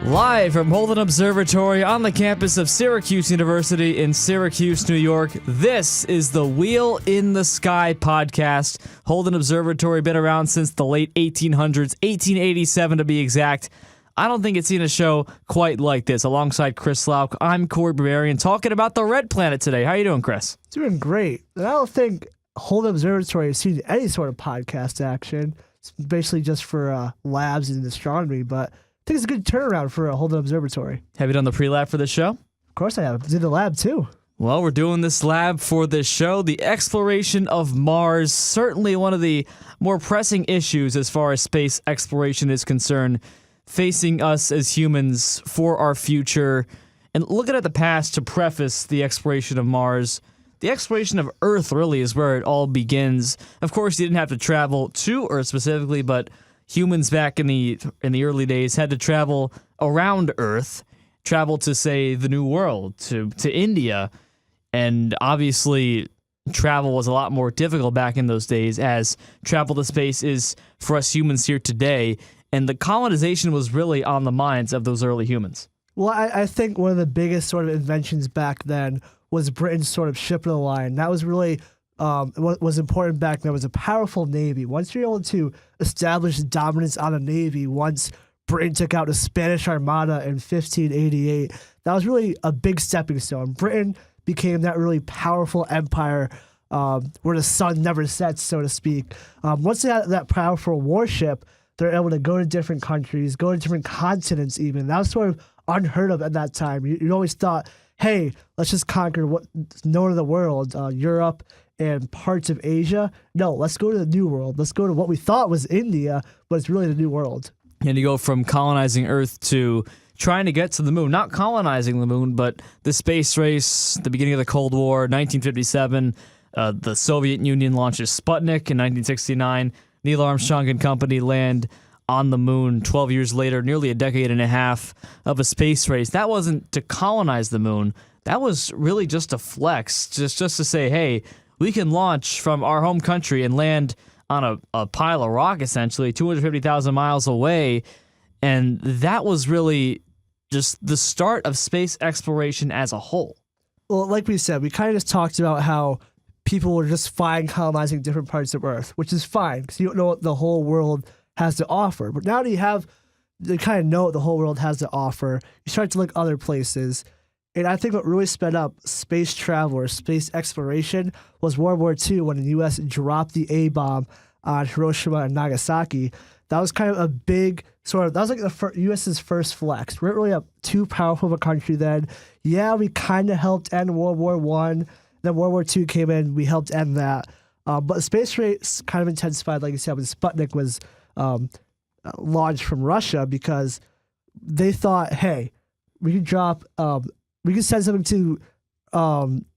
Live from Holden Observatory on the campus of Syracuse University in Syracuse, New York, this is the Wheel in the Sky podcast. Holden Observatory been around since the late 1800s, 1887 to be exact. I don't think it's seen a show quite like this. Alongside Chris Lauk, I'm Cory Berberian talking about the Red Planet today. How you doing, Chris? Doing great. And I don't think Holden Observatory has seen any sort of podcast action. It's basically just for labs in astronomy, but I think it's a good turnaround for a Holden Observatory. Have you done the pre-lab for this show? Of course I have. Did the lab too. Well, we're doing this lab for this show. The exploration of Mars, certainly one of the more pressing issues as far as space exploration is concerned, facing us as humans for our future. And looking at the past to preface the exploration of Mars, the exploration of Earth really is where it all begins. Of course, you didn't have to travel to Earth specifically, but humans back in the early days had to travel around Earth, travel to, say, the New World, to India, and obviously travel was a lot more difficult back in those days as travel to space is for us humans here today, and the colonization was really on the minds of those early humans. Well, I think one of the biggest sort of inventions back then was Britain's sort of ship of the line. That was really what was important back then was a powerful navy. Once you're able to establish dominance on a navy, once Britain took out the Spanish Armada in 1588, that was really a big stepping stone. Britain became that really powerful empire where the sun never sets, so to speak. Once they had that powerful warship, they're able to go to different countries, go to different continents even. That was sort of unheard of at that time. You always thought, hey, let's just conquer what's known of the world, Europe and parts of Asia. No, let's go to the New World. Let's go to what we thought was India, but it's really the New World. And you go from colonizing Earth to trying to get to the moon. Not colonizing the moon, but the space race, the beginning of the Cold War, 1957, the Soviet Union launches Sputnik in 1969. Neil Armstrong and company land on the moon 12 years later, nearly a decade and a half of a space race. That wasn't to colonize the moon. That was really just a flex, just to say, hey, we can launch from our home country and land on a pile of rock, essentially, 250,000 miles away. And that was really just the start of space exploration as a whole. Well, like we said, we kind of just talked about how people were just fine colonizing different parts of Earth, which is fine because you don't know what the whole world has to offer. But now that you kind of know what the whole world has to offer, you start to look other places. And I think what really sped up space travel or space exploration was World War II when the U.S. dropped the A-bomb on Hiroshima and Nagasaki. That was kind of a big that was like the U.S.'s first flex. We weren't really too powerful of a country then. Yeah, we kind of helped end World War I. Then World War II came in, we helped end that. But the space race kind of intensified, like you said, when Sputnik was launched from Russia because they thought, hey, we could send something to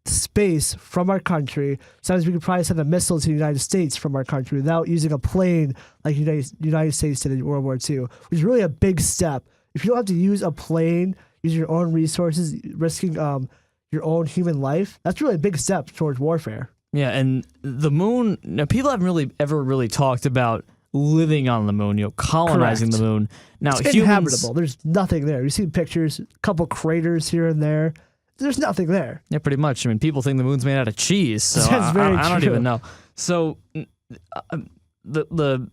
space from our country. Sometimes we could probably send a missile to the United States from our country without using a plane like United States did in World War II, which is really a big step. If you don't have to use a plane, use your own resources, risking your own human life, that's really a big step towards warfare. Yeah, and the moon, now people haven't really ever talked about living on the moon, colonizing Correct. the moon. Now, It's inhabitable. There's nothing there. You see pictures, a couple craters here and there. There's nothing there. Yeah, pretty much. I mean, people think the moon's made out of cheese, so That's very I don't true. even know. So the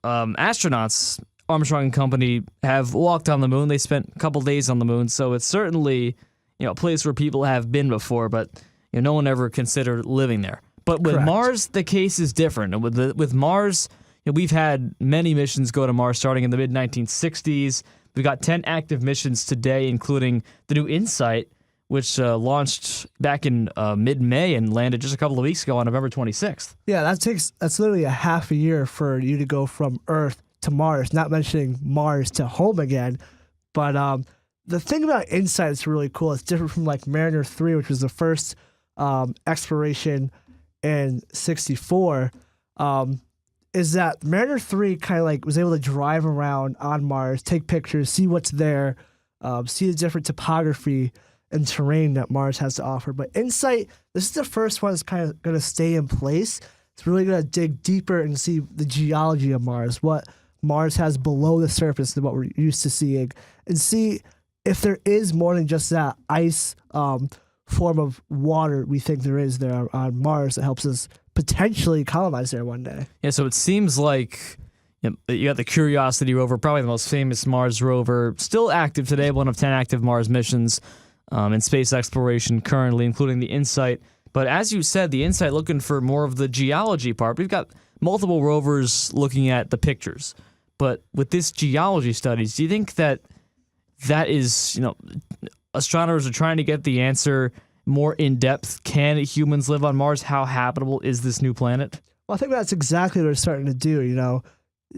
astronauts, Armstrong and company, have walked on the moon. They spent a couple days on the moon, so it's certainly a place where people have been before, but no one ever considered living there. But with Correct. Mars, the case is different. And with Mars, we've had many missions go to Mars starting in the mid-1960s. We've got 10 active missions today, including the new InSight, which launched back in mid-May and landed just a couple of weeks ago on November 26th. Yeah, that's literally a half a year for you to go from Earth to Mars, not mentioning Mars to home again. But the thing about InSight that's really cool, it's different from like Mariner 3, which was the first exploration in 64, is that Mariner 3 kind of like was able to drive around on Mars, take pictures, see what's there, see the different topography and terrain that Mars has to offer. But InSight, this is the first one that's kind of going to stay in place. It's really going to dig deeper and see the geology of Mars, what Mars has below the surface than what we're used to seeing, and see if there is more than just that ice form of water we think there is there on Mars that helps us potentially colonize there one day. Yeah, so it seems like you got the Curiosity rover, probably the most famous Mars rover, still active today, one of 10 active Mars missions in space exploration currently, including the InSight. But as you said, the InSight looking for more of the geology part. We've got multiple rovers looking at the pictures. But with this geology studies, do you think that is, astronomers are trying to get the answer more in depth? Can humans live on Mars? How habitable is this new planet? Well, I think that's exactly what they're starting to do,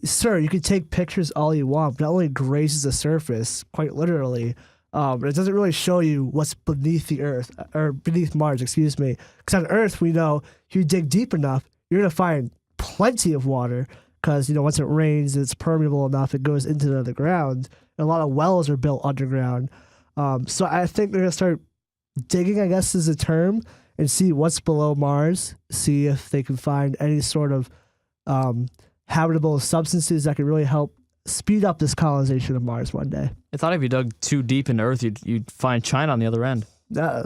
Sir, you can take pictures all you want, but it only grazes the surface, quite literally. But it doesn't really show you what's beneath the Earth, or beneath Mars, excuse me. Because on Earth, we know if you dig deep enough, you're going to find plenty of water. Because, once it rains, it's permeable enough, it goes into the ground. And a lot of wells are built underground. So I think they're going to start digging, I guess is the term, and see what's below Mars, see if they can find any sort of habitable substances that could really help speed up this colonization of Mars one day. I thought if you dug too deep into Earth, you'd find China on the other end.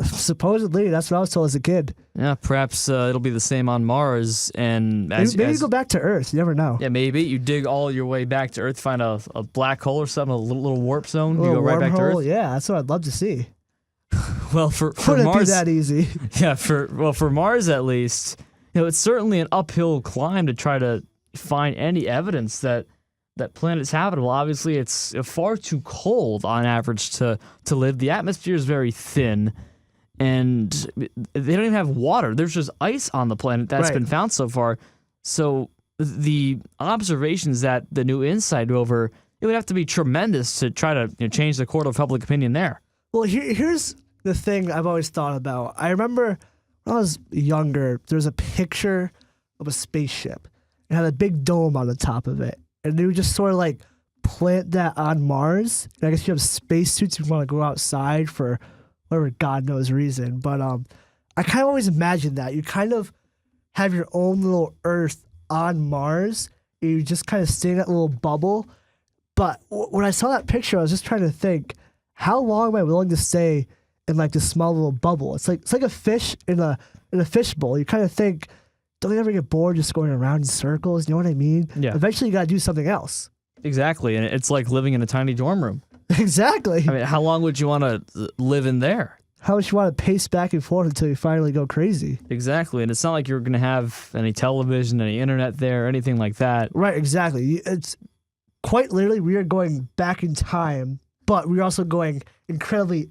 Supposedly, that's what I was told as a kid. Yeah, perhaps it'll be the same on Mars. And maybe you go back to Earth. You never know. Yeah, maybe you dig all your way back to Earth, find a black hole or something, a little warp zone. You go right back to Earth. Yeah, that's what I'd love to see. Well, for Wouldn't Mars, be that easy. Yeah, for Mars at least, it's certainly an uphill climb to try to find any evidence that planet's habitable. Obviously, it's far too cold on average to live. The atmosphere is very thin, and they don't even have water. There's just ice on the planet that's been found so far. So the observations that the new InSight rover, it would have to be tremendous to try to change the course of public opinion there. Well, here's the thing I've always thought about. I remember when I was younger, there was a picture of a spaceship. It had a big dome on the top of it. And they would just sort of like plant that on Mars. And I guess you have spacesuits if you want to go outside for whatever God knows reason. But I kind of always imagined that. You kind of have your own little Earth on Mars. And you just kind of stay in that little bubble. But when I saw that picture, I was just trying to think, how long am I willing to stay in like this small little bubble? It's like a fish in a fish bowl. You kind of think, don't you ever get bored just going around in circles? You know what I mean? Yeah. Eventually, you got to do something else. Exactly, and it's like living in a tiny dorm room. Exactly. I mean, how long would you want to live in there? How much you want to pace back and forth until you finally go crazy? Exactly, and it's not like you're going to have any television, any internet there, or anything like that. Right, exactly. It's quite literally, we are going back in time, but we're also going incredibly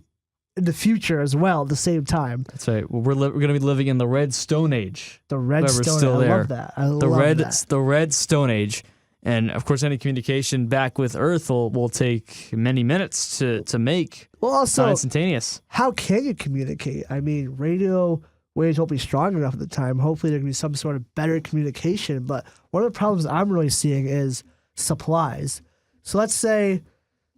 in the future as well at the same time. That's right. Well, we're going to be living in the Red Stone Age. The Red Stone Age. I love that. The Red Stone Age. And, of course, any communication back with Earth will take many minutes to make. Well, also, not instantaneous. How can you communicate? I mean, radio waves won't be strong enough at the time. Hopefully there can be some sort of better communication. But one of the problems I'm really seeing is supplies. So let's say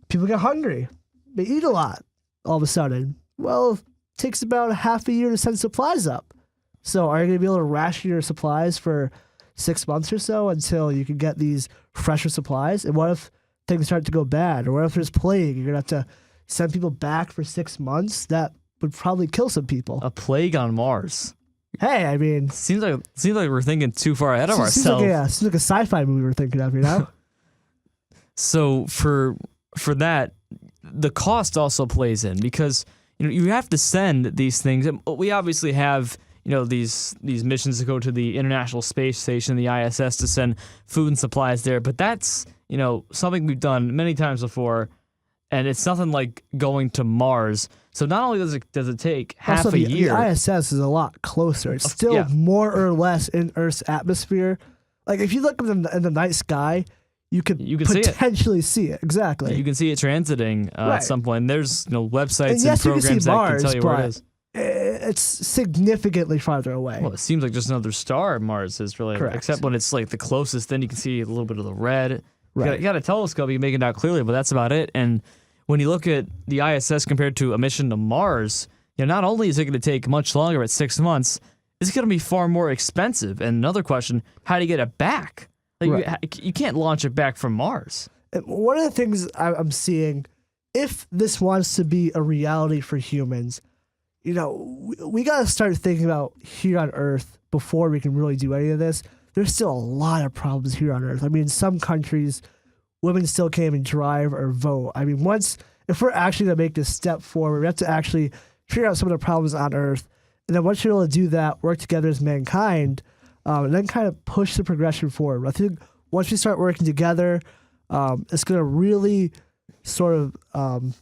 people get hungry. They eat a lot all of a sudden. Well, it takes about half a year to send supplies up. So are you going to be able to ration your supplies for 6 months or so until you can get these fresher supplies? And what if things start to go bad? Or what if there's plague? You're going to have to send people back for 6 months? That would probably kill some people. A plague on Mars. Hey, I mean... Seems like we're thinking too far ahead of ourselves. Seems like a sci-fi movie we're thinking of, So for that, the cost also plays in because you have to send these things. We obviously have these missions to go to the International Space Station, the ISS, to send food and supplies there. But that's something we've done many times before, and it's nothing like going to Mars. So not only does it take half a year, the ISS is a lot closer. It's still more or less in Earth's atmosphere. Like if you look in the night sky, you can potentially see it. Exactly. You can see it transiting at some point. And there's websites and programs that can tell you where it is. It's significantly farther away. Well, it seems like just another star. Mars is really, correct. Except when it's like the closest. Then you can see a little bit of the red. You got a telescope, you can make it out clearly, but that's about it. And when you look at the ISS compared to a mission to Mars, not only is it going to take much longer at 6 months, it's going to be far more expensive. And another question: how do you get it back? Like Right. you can't launch it back from Mars. And one of the things I'm seeing, if this wants to be a reality for humans, we got to start thinking about here on Earth before we can really do any of this. There's still a lot of problems here on Earth. I mean, in some countries, women still can't even drive or vote. I mean, if we're actually going to make this step forward, we have to actually figure out some of the problems on Earth. And then once you're able to do that, work together as mankind, and then kind of push the progression forward. I think once we start working together, it's going to really sort of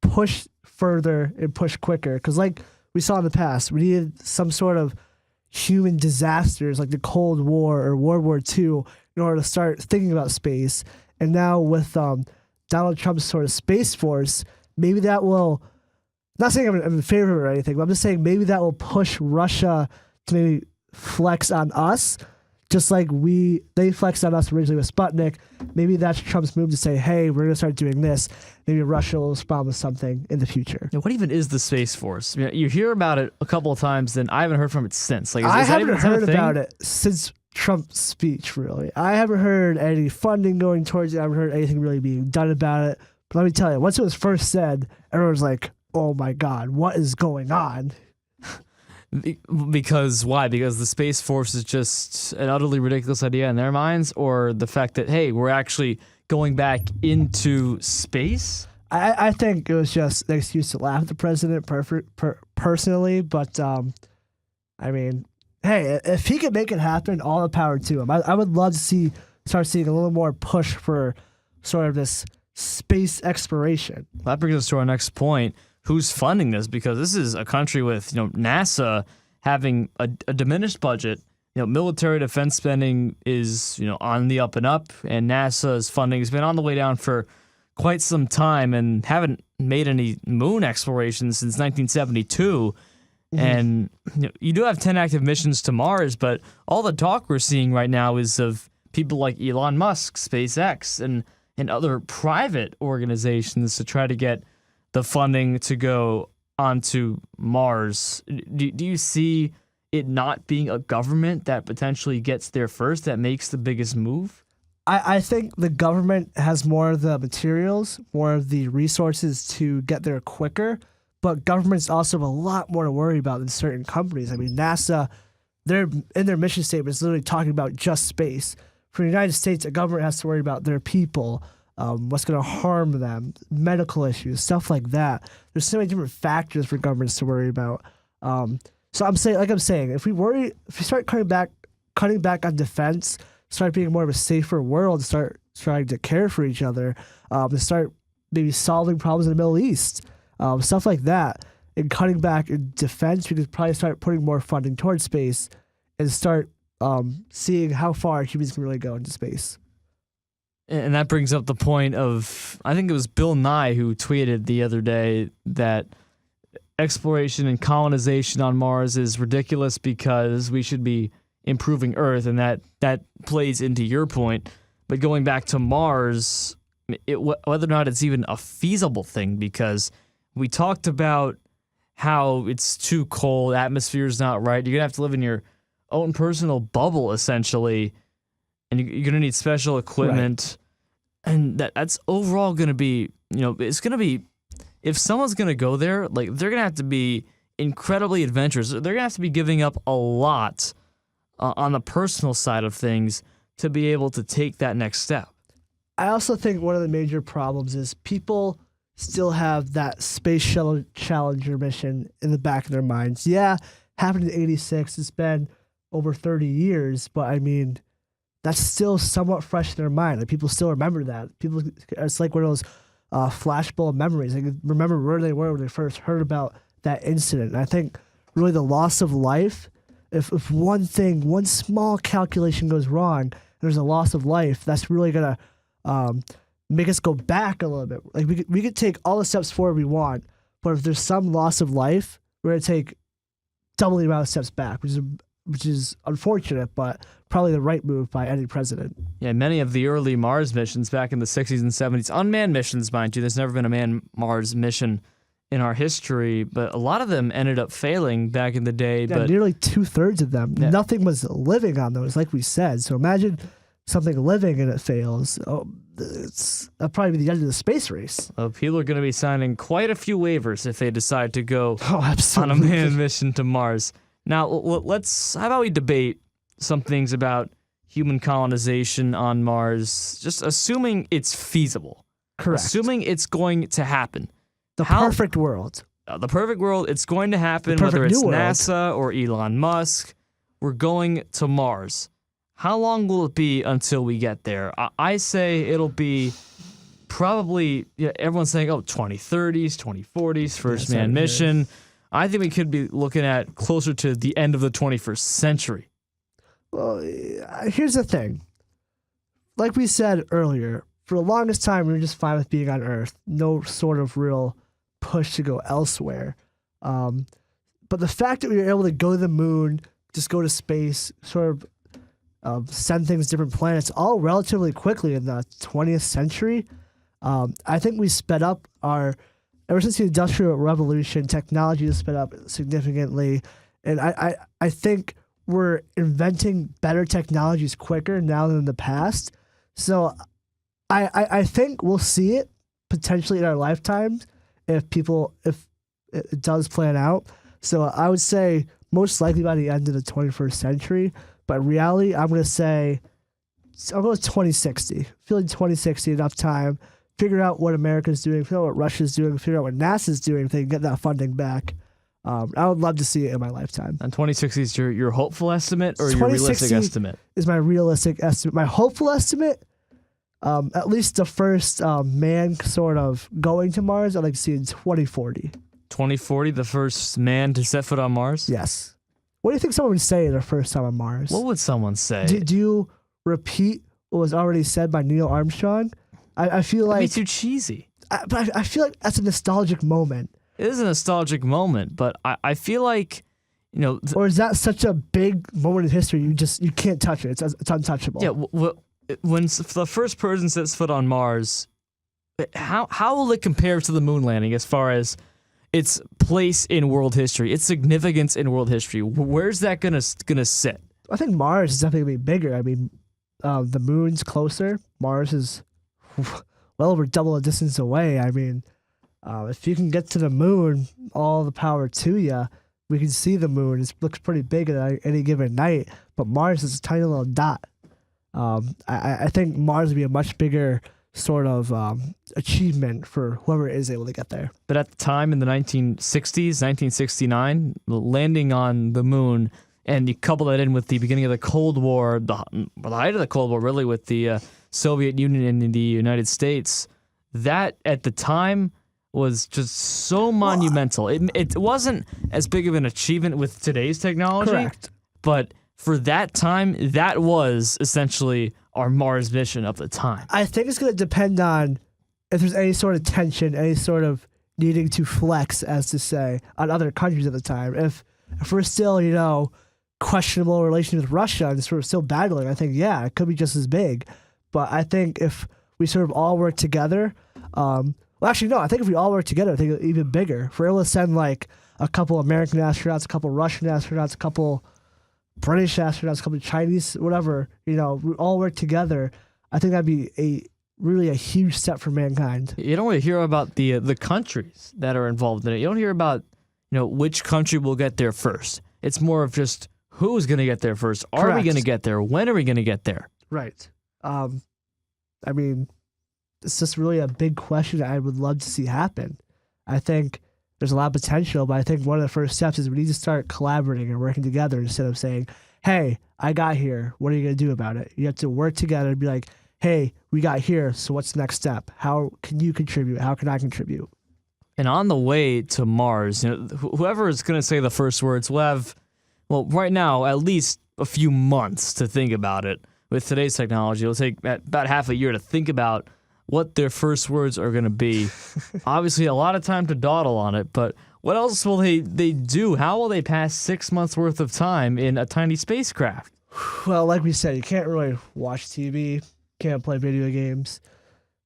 push further and push quicker. Because like we saw in the past, we needed some sort of human disasters like the Cold War or World War II in order to start thinking about space. And now with Donald Trump's sort of Space Force, maybe that will, not saying I'm in favor of it or anything, but I'm just saying maybe that will push Russia to maybe flex on us, just like they flexed on us originally with Sputnik. Maybe that's Trump's move to say, hey, we're going to start doing this. Maybe Russia will respond with something in the future. Now, what even is the Space Force? You hear about it a couple of times, then I haven't heard from it since. Like, I is that haven't even heard a thing? about it since Trump's speech, really. I haven't heard any funding going towards it. I haven't heard anything really being done about it. But let me tell you, once it was first said, everyone was like, oh my God, what is going on? Because why? Because the Space Force is just an utterly ridiculous idea in their minds, or the fact that, hey, we're actually going back into space? I think it was just an excuse to laugh at the president personally, but I mean, hey, if he can make it happen, all the power to him. I would love to start seeing a little more push for sort of this space exploration. That brings us to our next point. Who's funding this? Because this is a country with NASA having a diminished budget. Military defense spending is on the up and up, and NASA's funding has been on the way down for quite some time, and haven't made any moon explorations since 1972. Mm-hmm. And you do have 10 active missions to Mars, but all the talk we're seeing right now is of people like Elon Musk, SpaceX, and other private organizations to try to get the funding to go onto Mars. Do you see it not being a government that potentially gets there first, that makes the biggest move? I think the government has more of the materials, more of the resources to get there quicker, but governments also have a lot more to worry about than certain companies. I mean, NASA, they're in their mission statement is literally talking about just space. For the United States, a government has to worry about their people, what's going to harm them, medical issues, stuff like that. There's so many different factors for governments to worry about. So I'm saying, if we start cutting back on defense, start being more of a safer world, start trying to care for each other, to start maybe solving problems in the Middle East, stuff like that, and cutting back in defense, we could probably start putting more funding towards space and start seeing how far humans can really go into space. And that brings up the point of, I think it was Bill Nye who tweeted the other day that exploration and colonization on Mars is ridiculous because we should be improving Earth, and that plays into your point. But going back to Mars, whether or not it's even a feasible thing, because we talked about how it's too cold, atmosphere's not right. You're going to have to live in your own personal bubble, essentially, and you're going to need special equipment. Right. And that's overall going to be, it's going to be, if someone's going to go there, like, they're going to have to be incredibly adventurous. They're going to have to be giving up a lot on the personal side of things to be able to take that next step. I also think one of the major problems is people still have that Space Shuttle Challenger mission in the back of their minds. Yeah, happened in '86. It's been over 30 years, but I mean, that's still somewhat fresh in their mind. Like, people still remember that. It's like one of those flashbulb memories. Like, remember where they were when they first heard about that incident. And I think really the loss of life, if one small calculation goes wrong, and there's a loss of life, that's really gonna make us go back a little bit. Like, we could take all the steps forward we want, but if there's some loss of life, we're gonna take double the amount of steps back, which is unfortunate, but probably the right move by any president. Yeah, many of the early Mars missions back in the 60s and 70s, unmanned missions, mind you, there's never been a manned Mars mission in our history, but a lot of them ended up failing back in the day. Yeah, but nearly 2/3 of them. Yeah. Nothing was living on those, like we said. So imagine something living and it fails. Oh, that'll probably be the end of the space race. people are going to be signing quite a few waivers if they decide to go Oh, on a absolutely. manned mission to Mars. Now, how about we debate some things about human colonization on Mars, just assuming it's feasible. Correct. Assuming it's going to happen. The perfect world. The perfect world, it's going to happen, The perfect whether it's new world. NASA or Elon Musk. We're going to Mars. How long will it be until we get there? I say it'll be probably, everyone's saying, 2030s, 2040s, first Yes, manned I- mission. I think we could be looking at closer to the end of the 21st century. Well, here's the thing. Like we said earlier, for the longest time, we were just fine with being on Earth. No sort of real push to go elsewhere. But the fact that we were able to go to the moon, just go to space, sort of send things to different planets, all relatively quickly in the 20th century, I think we sped up ever since the Industrial Revolution, technology has sped up significantly. And I think we're inventing better technologies quicker now than in the past. So I think we'll see it potentially in our lifetimes if it does plan out. So I would say most likely by the end of the 21st century. But in reality, I'm going to 2060. Feeling 2060 enough time. Figure out what America's doing. Figure out what Russia's doing. Figure out what NASA's doing if they can get that funding back. I would love to see it in my lifetime. And 2060 is your hopeful estimate or your realistic 2060 estimate? Is my realistic estimate. My hopeful estimate, at least the first man sort of going to Mars, I'd like to see in 2040. 2040, the first man to set foot on Mars? Yes. What do you think someone would say their first time on Mars? What would someone say? Do you repeat what was already said by Neil Armstrong? I feel That'd like be too cheesy. I feel like that's a nostalgic moment. It is a nostalgic moment, but I feel like, Or is that such a big moment in history you can't touch it? It's untouchable. yeah. When the first person sets foot on Mars, how will it compare to the moon landing as far as its place in world history, its significance in world history? Where's that gonna sit? I think Mars is definitely gonna be bigger. I mean, the moon's closer. Mars is well over double the distance away. I mean, if you can get to the moon, all the power to you. We can see the moon. It looks pretty big at any given night, but Mars is a tiny little dot. I think Mars would be a much bigger sort of achievement for whoever is able to get there. But at the time in the 1960s, 1969, landing on the moon, and you couple that in with the beginning of the Cold War, the height of the Cold War, really, with the Soviet Union and the United States, that at the time was just so monumental. It wasn't as big of an achievement with today's technology, Correct. but for that time, that was essentially our Mars mission of the time. I think it's going to depend on if there's any sort of tension, any sort of needing to flex, as to say, on other countries at the time. If we're still, questionable relations with Russia and sort of still battling, I think, yeah, it could be just as big. But I think if we sort of all work together, well, actually, no, I think if we all work together, I think it's even bigger. If we're able to send like a couple American astronauts, a couple Russian astronauts, a couple British astronauts, a couple Chinese, whatever, we all work together, I think that'd be really a huge step for mankind. You don't really hear about the countries that are involved in it. You don't hear about which country will get there first. It's more of just who's going to get there first. Are we Correct. going to get there? When are we going to get there? Right. I mean, it's just really a big question that I would love to see happen. I think there's a lot of potential, but I think one of the first steps is we need to start collaborating and working together instead of saying, hey, I got here. What are you going to do about it? You have to work together and be like, hey, we got here. So what's the next step? How can you contribute? How can I contribute? And on the way to Mars, whoever is going to say the first words will have, right now, at least a few months to think about it. With today's technology, it'll take about half a year to think about what their first words are going to be. Obviously, a lot of time to dawdle on it, but what else will they do? How will they pass 6 months worth of time in a tiny spacecraft? Well, like we said, you can't really watch TV, can't play video games.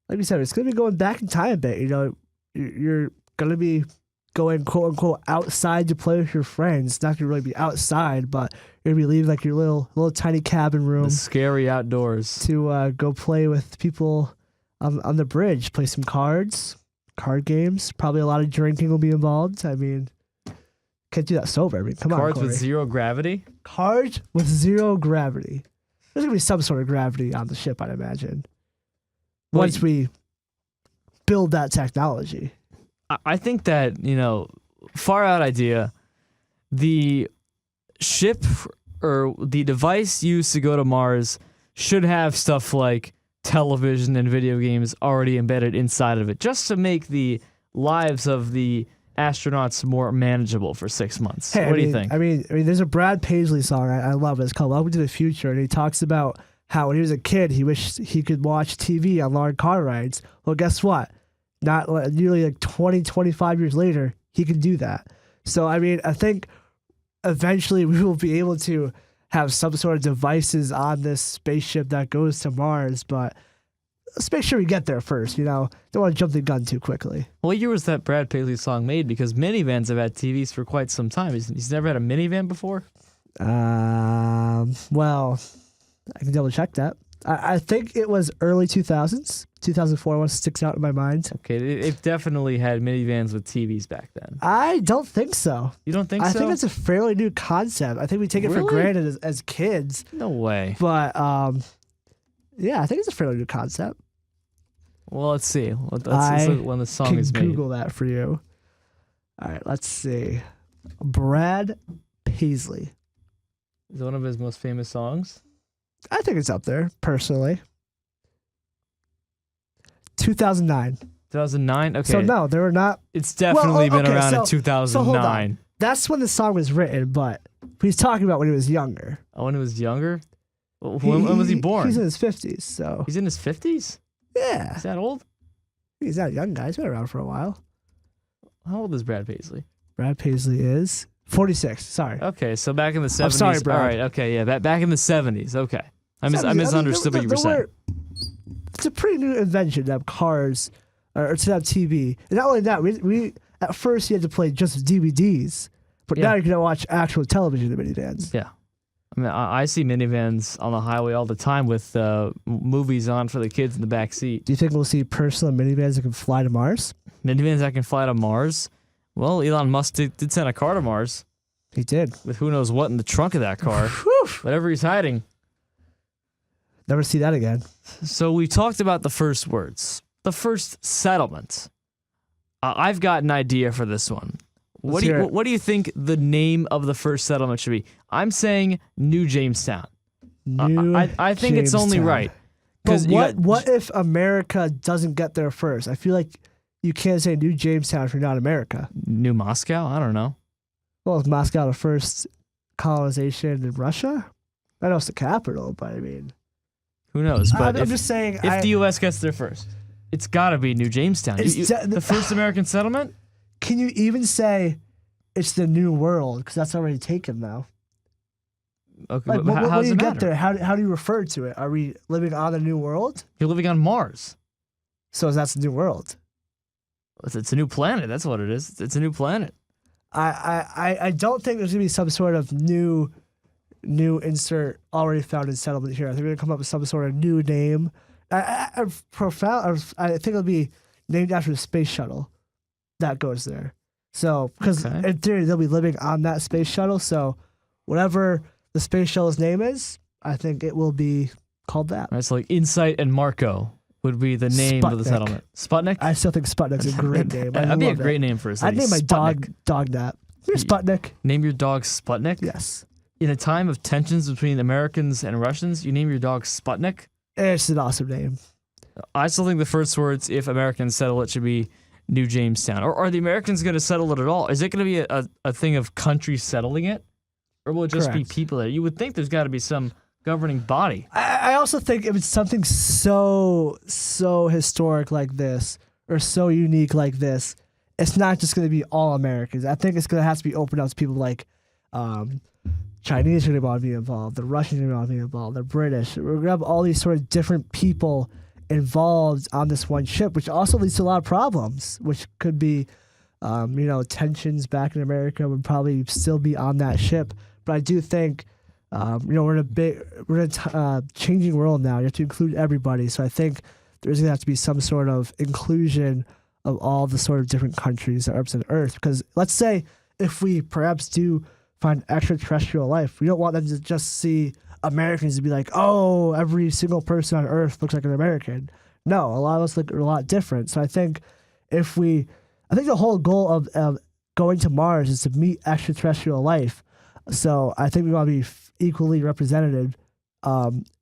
Like we said, it's going to be going back in time a bit. You're going to be going quote unquote outside to play with your friends. It's not gonna really be outside, but you're gonna be leaving like your little tiny cabin room, The scary outdoors. to go play with people on the bridge, play some card games. Probably a lot of drinking will be involved. I mean, can't do that sober. I mean, come on, Cards Corey. with zero gravity. Cards with zero gravity. There's gonna be some sort of gravity on the ship, I'd imagine. Well, Once we build that technology. I think that, far out idea, the ship or the device used to go to Mars should have stuff like television and video games already embedded inside of it, just to make the lives of the astronauts more manageable for 6 months. Hey, What do you think? I mean, there's a Brad Paisley song I love. It's called "Welcome to the Future," and he talks about how when he was a kid, he wished he could watch TV on long car rides. Well, guess what? Not nearly like 20, 25 years later, he can do that. So, I mean, I think eventually we will be able to have some sort of devices on this spaceship that goes to Mars, but let's make sure we get there first, Don't want to jump the gun too quickly. What year was that Brad Paisley song made? Because minivans have had TVs for quite some time. He's never had a minivan before? Well, I can double check that. I think it was early 2000s. 2004 one sticks out in my mind. Okay, they've definitely had minivans with TVs back then. I don't think so. You don't think I so? think it's a fairly new concept. I think we take it for Really? granted as kids. No way. But yeah, I think it's a fairly new concept. Well, let's see. Let's I look when the song Can is made. Google that for you. All right, let's see. Brad Paisley. Is it one of his most famous songs? I think it's up there, personally. 2009. 2009? Okay. So no, there were not. It's definitely been okay, around in so 2009. hold on. That's when the song was written, but he's talking about when he was younger. Oh, when he was younger? When was he born? He's in his 50s, so. He's in his 50s? Yeah. Is that old? He's not a young guy. He's been around for a while. How old is Brad Paisley? Brad Paisley is 46. Sorry. Okay, so back in the 70s. I'm sorry, Brad. All right, okay, yeah, back in the 70s. Okay. I misunderstood what you were saying. It's a pretty new invention to have cars or to have TV. And not only that, we at first you had to play just DVDs, but now you can watch actual television in minivans. Yeah. I mean, I see minivans on the highway all the time with movies on for the kids in the back seat. Do you think we'll see personal minivans that can fly to Mars? Minivans that can fly to Mars? Well, Elon Musk did send a car to Mars He did. with who knows what in the trunk of that car. Whatever he's hiding. Never see that again. So we talked about the first words. The first settlement. I've got an idea for this one. What do you think the name of the first settlement should be? I'm saying New Jamestown. I think it's only right. But what if America doesn't get there first? I feel like you can't say New Jamestown if you're not America. New Moscow? I don't know. Well, is Moscow the first colonization in Russia? I know it's the capital, but I mean... Who knows? But I'm just saying... If the U.S. gets there first, it's got to be New Jamestown. The first American settlement? Can you even say it's the New World? Because that's already taken now. Okay, Like, but how when does you it get matter? there, how do you refer to it? Are we living on the New World? You're living on Mars. So that's the New World. It's a new planet. That's what it is. It's a new planet. I don't think there's gonna be some sort of new insert already found in settlement here. I think we're gonna come up with some sort of new name. I think it'll be named after the space shuttle that goes there. So because in theory they'll be living on that space shuttle. So whatever the space shuttle's name is, I think it will be called that. Right, so like Insight and Marco would be the name of the Sputnik. settlement. Sputnik? I still think Sputnik's a great name. That'd be a great name for a city. I'd name my Sputnik. dog that. Here's Sputnik. Name your dog Sputnik? Yes. In a time of tensions between Americans and Russians, you name your dog Sputnik? It's an awesome name. I still think the first words, if Americans settle it, should be New Jamestown. Or are the Americans going to settle it at all? Is it going to be a thing of countries settling it? Or will it just be people there? You would think there's got to be some governing body. I also think if it's something so historic like this, or so unique like this, it's not just going to be all Americans. I think it's going to have to be opened up to people like Chinese are going to want to be involved, the Russians are going to want to be involved, the British. We're going to have all these sort of different people involved on this one ship, which also leads to a lot of problems, which could be tensions back in America would probably still be on that ship. But I do think, we're in a changing world now. You have to include everybody. So I think there's gonna have to be some sort of inclusion of all the sort of different countries that represent Earth. Because let's say if we perhaps do find extraterrestrial life, we don't want them to just see Americans and be like, oh, every single person on Earth looks like an American. No, a lot of us look a lot different. So I think I think the whole goal of going to Mars is to meet extraterrestrial life. So I think we want to be equally represented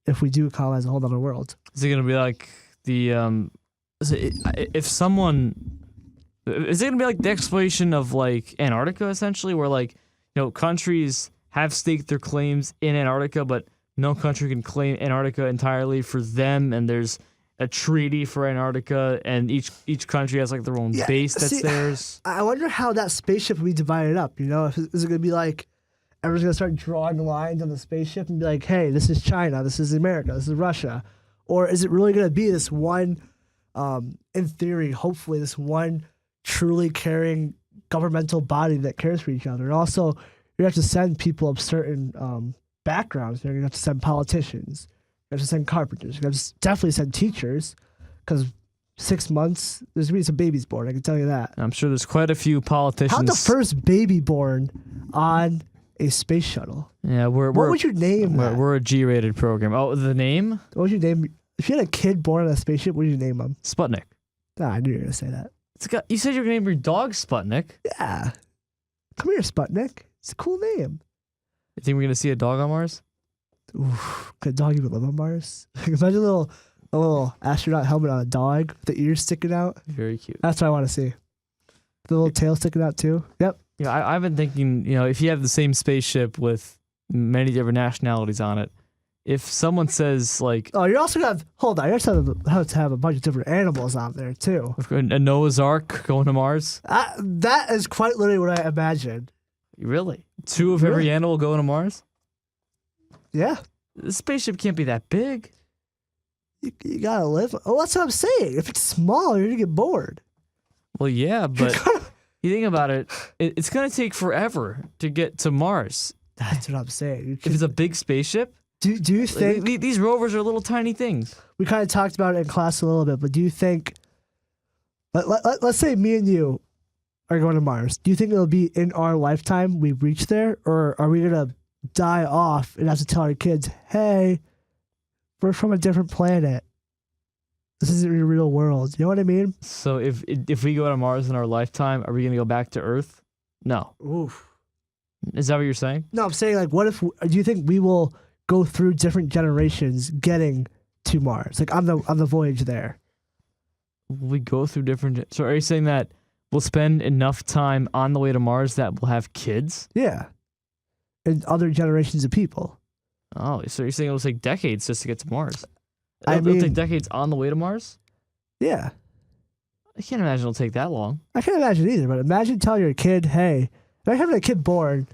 if we do colonize a whole other world. Is it going to be like is it going to be like the exploration of like Antarctica essentially, where like, countries have staked their claims in Antarctica, but no country can claim Antarctica entirely for them, and there's a treaty for Antarctica, and each country has like their own base that's theirs. I wonder how that spaceship will be divided up. Is it going to be like everyone's going to start drawing lines on the spaceship and be like, hey, this is China, this is America, this is Russia? Or is it really going to be this one, in theory, hopefully, this one truly caring governmental body that cares for each other? And also, you have to send people of certain backgrounds. You're going to have to send politicians. You have to send carpenters. You have to definitely send teachers, because 6 months, there's going to be some babies born, I can tell you that. I'm sure there's quite a few politicians. How's the first baby born on a space shuttle? Yeah, what would you name that? We're a G-rated program. Oh, the name? What would you name? If you had a kid born on a spaceship, what would you name him? Sputnik. Nah, I knew you were going to say that. You said you were going to name your dog Sputnik. Yeah. Come here, Sputnik. It's a cool name. You think we're going to see a dog on Mars? Oof, could a dog even live on Mars? Imagine a little astronaut helmet on a dog with the ears sticking out. Very cute. That's what I want to see. The little tail sticking out too. Yep. Yeah, I've been thinking, if you have the same spaceship with many different nationalities on it, if someone says like, oh, you're also gonna have to have a bunch of different animals out there too. A Noah's Ark going to Mars. That is quite literally what I imagined. Really? Two of every animal going to Mars? Yeah. The spaceship can't be that big. You gotta live. Oh, that's what I'm saying. If it's small, you're gonna get bored. Well, yeah, but you think about it, it's gonna take forever to get to Mars. That's what I'm saying. If it's a big spaceship. Do you think these rovers are little tiny things? We kind of talked about it in class a little bit, but do you think? Let's say me and you are going to Mars. Do you think it'll be in our lifetime we reach there, or are we gonna die off and have to tell our kids, "Hey, we're from a different planet. This isn't your real world." You know what I mean? So if we go to Mars in our lifetime, are we gonna go back to Earth? No. Oof. Is that what you're saying? No, I'm saying like, what if? Do you think we will go through different generations getting to Mars, like on the voyage there? We go through different. So are you saying that we'll spend enough time on the way to Mars that we'll have kids? Yeah, and other generations of people. Oh, so you're saying it'll take decades just to get to Mars? It'll take decades on the way to Mars? Yeah. I can't imagine it'll take that long. I can't imagine either, but imagine telling your kid, hey, if I'm having a kid born,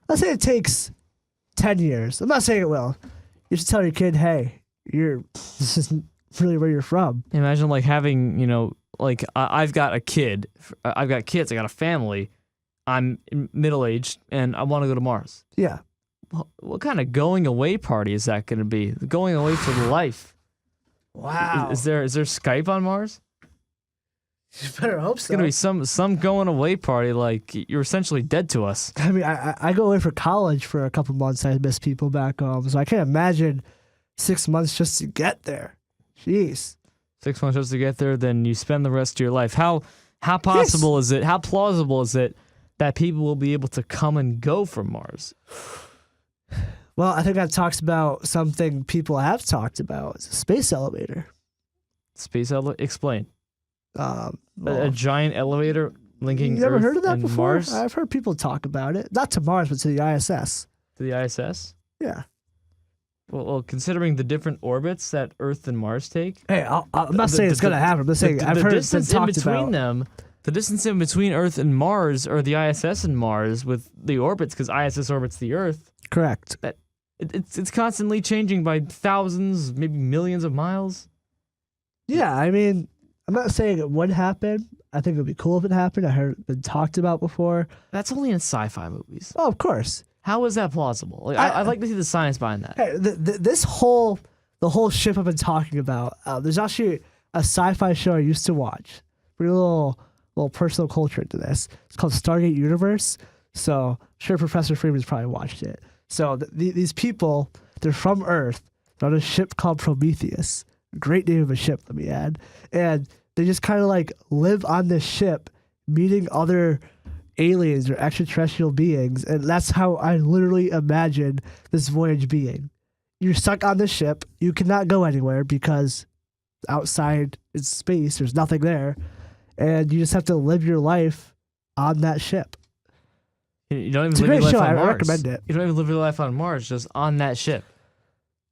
let's say it takes 10 years. I'm not saying it will. You should tell your kid, hey, this isn't really where you're from. Imagine like having, like I've got a kid. I've got kids. I got a family. I'm middle-aged and I want to go to Mars. Yeah. What kind of going away party is that going to be? Going away for life. Wow. Is there Skype on Mars? You better hope so. It's going to be some going away party like you're essentially dead to us. I mean, I go away for college for a couple months. I miss people back home. So I can't imagine 6 months just to get there. Jeez. 6 months just to get there, then you spend the rest of your life. How possible is it? How plausible is it that people will be able to come and go from Mars? Well, I think that talks about something people have talked about. It's a space elevator. Space elevator? Explain. Well, a giant elevator linking you never Earth heard of that and before? Mars? I've heard people talk about it. Not to Mars, but to the ISS. To the ISS? Yeah. Well, considering the different orbits that Earth and Mars take. Hey, I'm not saying it's going to happen. I'm just saying I've heard it's been talked about. The distance in between Earth and Mars, or the ISS and Mars with the orbits, because ISS orbits the Earth. Correct. It's constantly changing by thousands, maybe millions of miles. Yeah, I mean, I'm not saying it would happen. I think it would be cool if it happened. I heard it been talked about before. That's only in sci-fi movies. Oh, of course. How is that plausible? Like, I'd like to see the science behind that. Hey, the whole ship I've been talking about. There's actually a sci-fi show I used to watch. Pretty little personal culture into this. It's called Stargate Universe. So I'm sure Professor Freeman's probably watched it. So these people, they're from Earth. They're on a ship called Prometheus. Great name of a ship, let me add. And they just kind of like live on this ship, meeting other aliens or extraterrestrial beings. And that's how I literally imagine this voyage being. You're stuck on this ship. You cannot go anywhere because outside in space, there's nothing there. And you just have to live your life on that ship. You don't even It's a live your great life show. on I Mars. recommend it. You don't even live your life on Mars, just on that ship.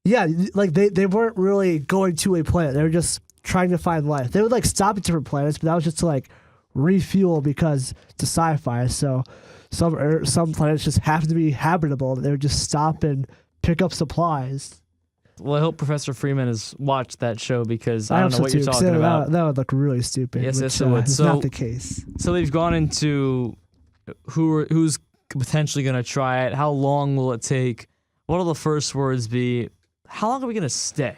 Yeah, like they weren't really going to a planet. They were just trying to find life. They would like stop at different planets, but that was just to like refuel because it's a sci-fi. So some planets just happen to be habitable. They would just stop and pick up supplies. Well, I hope Professor Freeman has watched that show because I I don't know hope what so you're too, 'cause talking about. That would look really stupid. Yes, which, it would. is So- not the case. So they've gone into who's potentially going to try it. How long will it take? What will the first words be? How long are we going to stay?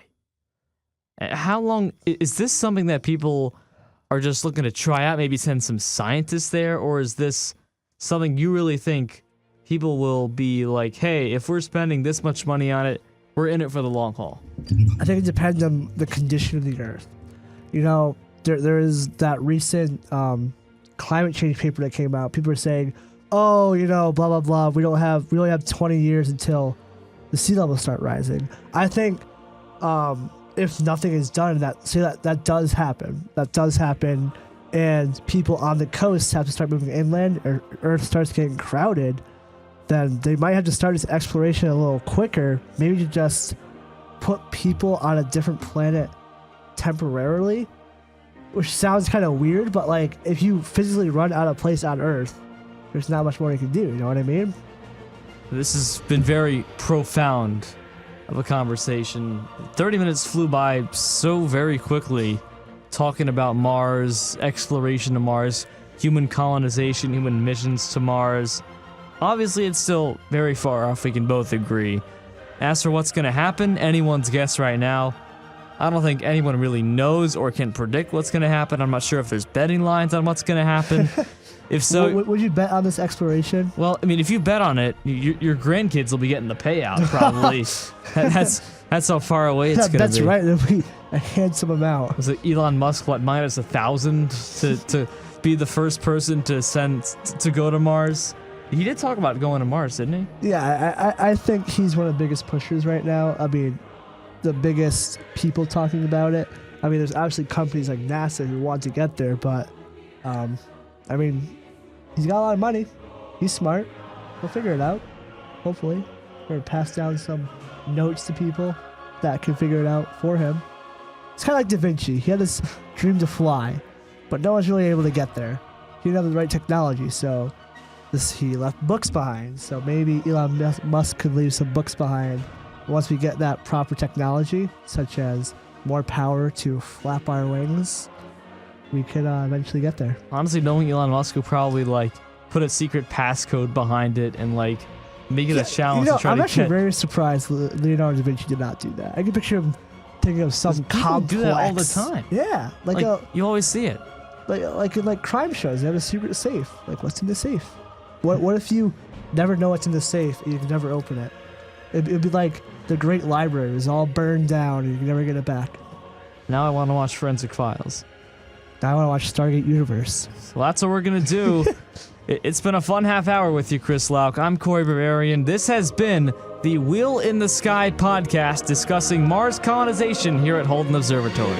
How long is this something that people are just looking to try out? Maybe send some scientists there, or is this something you really think people will be like, hey, if we're spending this much money on it, we're in it for the long haul? I think it depends on the condition of the Earth. You know, there is that recent climate change paper that came out. People are saying, oh, you know, blah blah blah. We only have 20 years until the sea levels start rising. I think if nothing is done, that does happen, and people on the coast have to start moving inland, or Earth starts getting crowded, then they might have to start this exploration a little quicker. Maybe to just put people on a different planet temporarily, which sounds kind of weird, but like if you physically run out of place on Earth, there's not much more you can do. You know what I mean? This has been very profound of a conversation. 30 minutes flew by so very quickly, talking about Mars, exploration to Mars, human colonization, human missions to Mars. Obviously, it's still very far off, we can both agree. As for what's going to happen, anyone's guess right now. I don't think anyone really knows or can predict what's going to happen. I'm not sure if there's betting lines on what's going to happen. If so, would you bet on this exploration? well, I mean, if you bet on it, your grandkids will be getting the payout, probably. That's how far away it's going to be. That's right. It'll be a handsome amount. Was it Elon Musk, what, minus 1,000 to be the first person to go to Mars? He did talk about going to Mars, didn't he? Yeah, I think he's one of the biggest pushers right now. I mean, the biggest people talking about it. I mean, there's obviously companies like NASA who want to get there, but I mean, he's got a lot of money. He's smart. He'll figure it out, hopefully. Or pass down some notes to people that can figure it out for him. It's kind of like Da Vinci. He had this dream to fly, but no one's really able to get there. He didn't have the right technology, so he left books behind. So maybe Elon Musk could leave some books behind once we get that proper technology, such as more power to flap our wings. We could eventually get there. Honestly, knowing Elon Musk will probably like put a secret passcode behind it and like make it a challenge to try I'm to actually get. very surprised Leonardo da Vinci did not do that. I can picture him thinking of some People complex. do that all the time. Yeah, Like you always see it. like in like crime shows, they have a secret safe. Like, what's in the safe? What if you never know what's in the safe and you can never open it? It'd be like the Great Library is all burned down and you can never get it back. Now I want to watch Forensic Files. Now I want to watch Stargate Universe. Well, that's what we're gonna do. It's been a fun half hour with you, Chris Lauk. I'm Cory Berberian. This has been the Wheel in the Sky podcast discussing Mars colonization here at Holden Observatory.